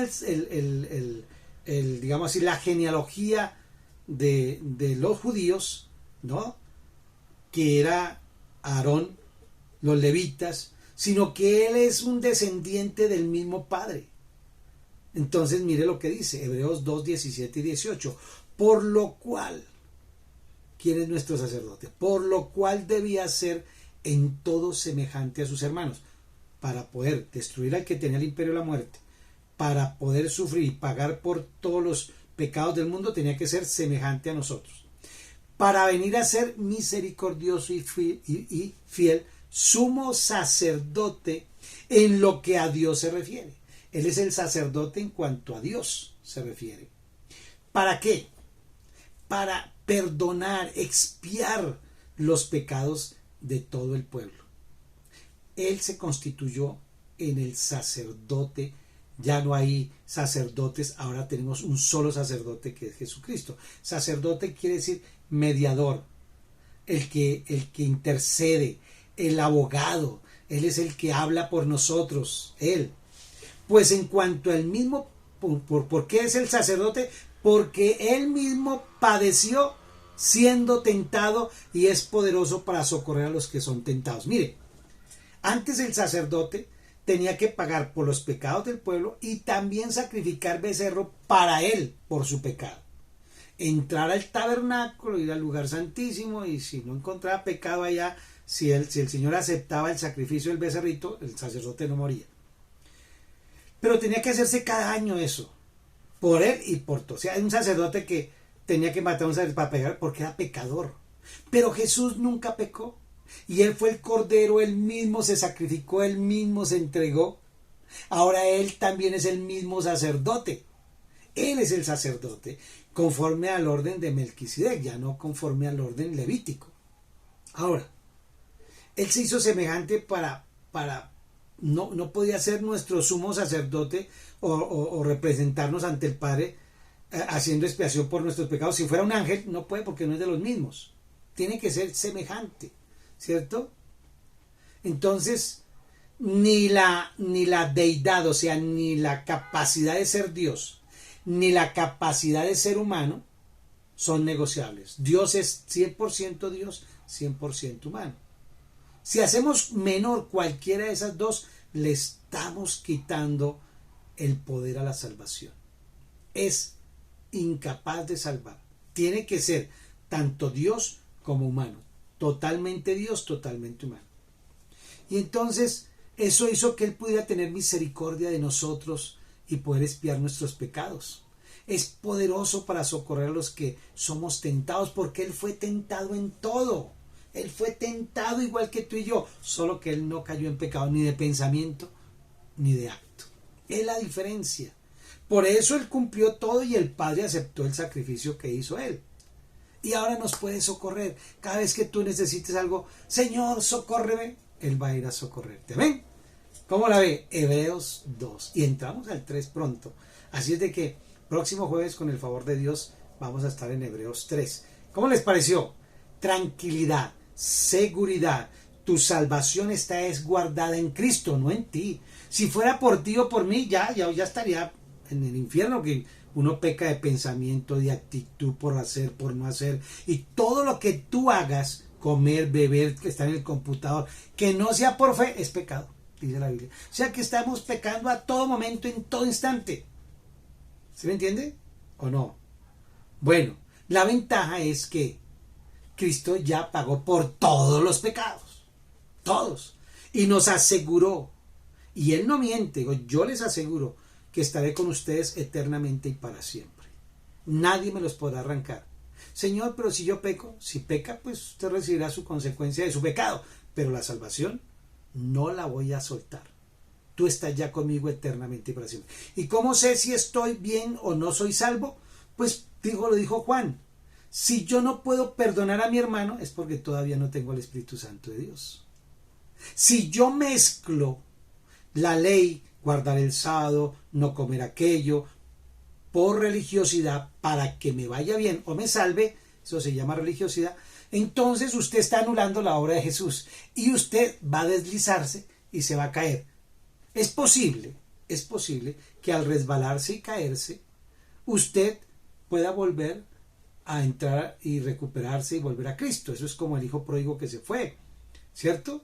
digamos así, la genealogía de los judíos, ¿no? Que era Aarón, los levitas, sino que Él es un descendiente del mismo Padre. Entonces mire lo que dice Hebreos 2, 17 y 18. Por lo cual, ¿quién es nuestro sacerdote? Por lo cual debía ser en todo semejante a sus hermanos, para poder destruir al que tenía el imperio de la muerte, para poder sufrir y pagar por todos los pecados del mundo, tenía que ser semejante a nosotros, para venir a ser misericordioso y fiel, sumo sacerdote en lo que a Dios se refiere. Él es el sacerdote en cuanto a Dios se refiere. ¿Para qué? Para perdonar, expiar los pecados de todo el pueblo. Él se constituyó en el sacerdote. Ya no hay sacerdotes, ahora tenemos un solo sacerdote, que es Jesucristo. Sacerdote quiere decir mediador, el que intercede, el abogado. Él es el que habla por nosotros, Él. Pues en cuanto al mismo, ¿por qué es el sacerdote? Porque él mismo padeció siendo tentado y es poderoso para socorrer a los que son tentados. Mire, antes el sacerdote tenía que pagar por los pecados del pueblo y también sacrificar becerro para él por su pecado. Entrar al tabernáculo, ir al lugar santísimo, y si no encontraba pecado allá, si el Señor aceptaba el sacrificio del becerrito, el sacerdote no moría. Pero tenía que hacerse cada año eso, por él y por todos. O sea, un sacerdote que tenía que matar a un sacerdote para pecar porque era pecador. Pero Jesús nunca pecó. Y él fue el cordero, él mismo se sacrificó, él mismo se entregó. Ahora él también es el mismo sacerdote. Él es el sacerdote conforme al orden de Melquisedec, ya no conforme al orden levítico. Ahora, él se hizo semejante no podía ser nuestro sumo sacerdote o representarnos ante el Padre haciendo expiación por nuestros pecados. Si fuera un ángel, no puede porque no es de los mismos. Tiene que ser semejante, ¿cierto? Entonces, ni la deidad, o sea, ni la capacidad de ser Dios, ni la capacidad de ser humano son negociables. Dios es 100% Dios, 100% humano. Si hacemos menor cualquiera de esas dos, le estamos quitando el poder a la salvación. Es incapaz de salvar. Tiene que ser tanto Dios como humano. Totalmente Dios, totalmente humano. Y entonces eso hizo que Él pudiera tener misericordia de nosotros y poder expiar nuestros pecados. Es poderoso para socorrer a los que somos tentados, porque Él fue tentado en todo. Él fue tentado igual que tú y yo, solo que Él no cayó en pecado ni de pensamiento ni de acto. Es la diferencia. Por eso Él cumplió todo y el Padre aceptó el sacrificio que hizo Él. Y ahora nos puede socorrer. Cada vez que tú necesites algo, Señor, socórreme, Él va a ir a socorrerte. ¿Ven? ¿Cómo la ve? Hebreos 2. Y entramos al 3 pronto. Así es de que próximo jueves, con el favor de Dios, vamos a estar en Hebreos 3. ¿Cómo les pareció? Tranquilidad, seguridad. Tu salvación está guardada en Cristo, no en ti. Si fuera por ti o por mí, ya estaría en el infierno, que uno peca de pensamiento, de actitud, por hacer, por no hacer. Y todo lo que tú hagas, comer, beber, que está en el computador, que no sea por fe, es pecado, dice la Biblia. O sea que estamos pecando a todo momento, en todo instante. ¿Se me entiende? ¿O no? Bueno, la ventaja es que Cristo ya pagó por todos los pecados. Todos. Y nos aseguró. Y Él no miente. Yo les aseguro que estaré con ustedes eternamente y para siempre. Nadie me los podrá arrancar. Señor, pero si yo peco, si peca, pues usted recibirá su consecuencia de su pecado. Pero la salvación no la voy a soltar. Tú estás ya conmigo eternamente y para siempre. ¿Y cómo sé si estoy bien o no soy salvo? Pues lo dijo Juan. Si yo no puedo perdonar a mi hermano, es porque todavía no tengo el Espíritu Santo de Dios. Si yo mezclo la ley, guardar el sábado, no comer aquello, por religiosidad, para que me vaya bien o me salve, eso se llama religiosidad, entonces usted está anulando la obra de Jesús y usted va a deslizarse y se va a caer. Es posible que al resbalarse y caerse, usted pueda volver a entrar y recuperarse y volver a Cristo. Eso es como el hijo pródigo que se fue, ¿cierto?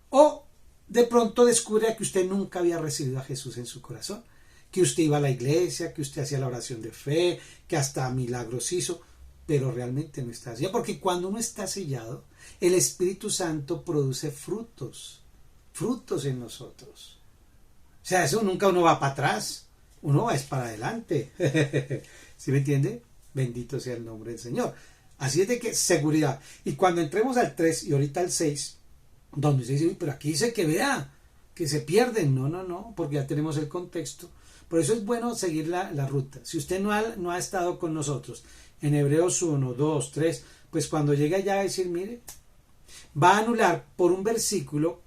O de pronto descubre que usted nunca había recibido a Jesús en su corazón, que usted iba a la iglesia, que usted hacía la oración de fe, que hasta milagros hizo, pero realmente no está sellado. Porque cuando uno está sellado, el Espíritu Santo produce frutos en nosotros. O sea, eso nunca uno va para atrás, uno va es para adelante. ¿Sí me entiende? Bendito sea el nombre del Señor. Así es de que seguridad. Y cuando entremos al 3 y ahorita al 6, donde se dice, pero aquí dice que vea, que se pierden. No, porque ya tenemos el contexto. Por eso es bueno seguir la ruta. Si usted no ha estado con nosotros en Hebreos 1, 2, 3, pues cuando llegue allá a decir, mire, va a anular por un versículo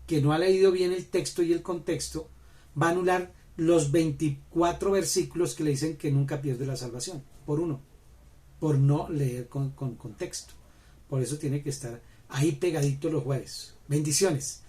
que no ha leído bien el texto y el contexto, va a anular los 24 versículos que le dicen que nunca pierde la salvación, por uno, por no leer con contexto. Por eso tiene que estar ahí pegadito los jueves. Bendiciones.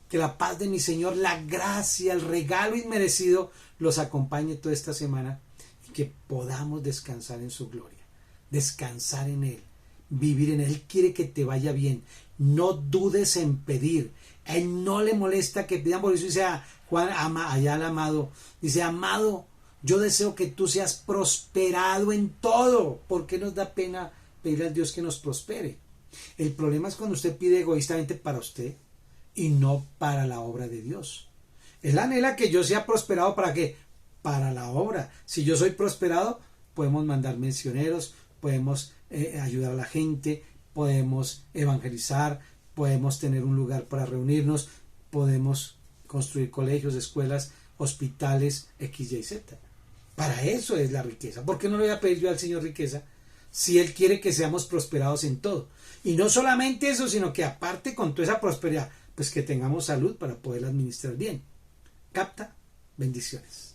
Que la paz de mi Señor, la gracia, el regalo inmerecido los acompañe toda esta semana y que podamos descansar en su gloria, descansar en Él, vivir en Él. Él quiere que te vaya bien. No dudes en pedir. A Él no le molesta que pidan. Por eso dice a Juan, allá al amado, dice: amado, yo deseo que tú seas prosperado en todo. ¿Por qué nos da pena pedirle a Dios que nos prospere? El problema es cuando usted pide egoístamente para usted y no para la obra de Dios. Él anhela que yo sea prosperado. ¿Para qué? Para la obra. Si yo soy prosperado, podemos mandar misioneros, podemos ayudar a la gente, podemos evangelizar, podemos tener un lugar para reunirnos, podemos construir colegios, escuelas, hospitales, X, Y, Z. Para eso es la riqueza. ¿Por qué no le voy a pedir yo al Señor riqueza si Él quiere que seamos prosperados en todo? Y no solamente eso, sino que aparte con toda esa prosperidad, pues que tengamos salud para poder administrar bien. ¿Capta? Bendiciones.